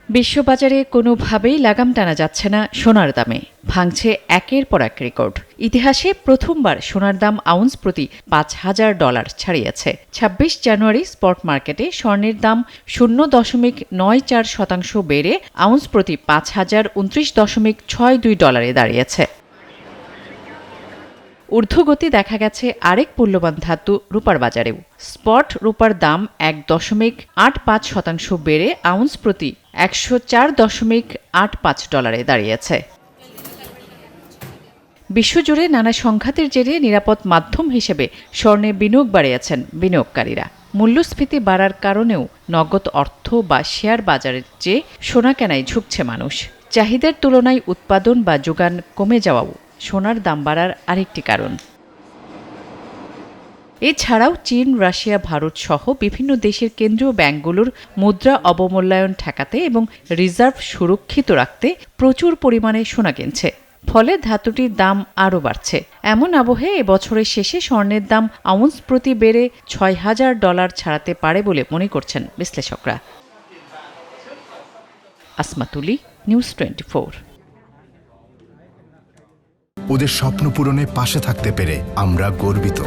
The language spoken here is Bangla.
বিশ্ববাজারে কোনোভাবেই লাগাম টানা যাচ্ছে না সোনার দামে, ভাঙছে একের পর এক রেকর্ড। ইতিহাসে প্রথমবার সোনার দাম আউন্স প্রতি $৫,০০০ ছাড়িয়েছে। ২৬ জানুয়ারি স্পট মার্কেটে স্বর্ণের দাম ০.৯৪% বেড়ে আউন্স প্রতি $৫,০২৯.৬২ দাঁড়িয়েছে। ঊর্ধ্বগতি দেখা গেছে আরেক মূল্যবান ধাতু রূপার বাজারেও। স্পট রূপার দাম ১.৮৫% বেড়ে আউন্স প্রতি $১০৪.৮৫ দাঁড়িয়েছে। বিশ্বজুড়ে নানা সংঘাতের জেরে নিরাপদ মাধ্যম হিসেবে স্বর্ণে বিনিয়োগ বাড়িয়েছেন বিনিয়োগকারীরা। মূল্যস্ফীতি বাড়ার কারণেও নগদ অর্থ বা শেয়ার বাজারের চেয়ে সোনা কেনায় ঝুঁকছে মানুষ। চাহিদার তুলনায় উৎপাদন বা যোগান কমে যাওয়াও সোনার দাম বাড়ার আরেকটি কারণ। এছাড়াও চীন, রাশিয়া, ভারত সহ বিভিন্ন দেশের কেন্দ্রীয় ব্যাংকগুলোর মুদ্রা অবমূল্যায়ন ঠেকাতে এবং রিজার্ভ সুরক্ষিত রাখতে প্রচুর পরিমাণে সোনা কিনছে। ফলে ধাতুটির দাম আরও বাড়ছে। এমন আবহে এবছরের শেষে স্বর্ণের দাম আউন্স প্রতি বেড়ে $৬,০০০ ছাড়াতে পারে বলে মনে করছেন বিশ্লেষকরা। আসমা তুলি, নিউজ 24। ওদের স্বপ্ন পূরণে পাশে থাকতে পেরে আমরা গর্বিত।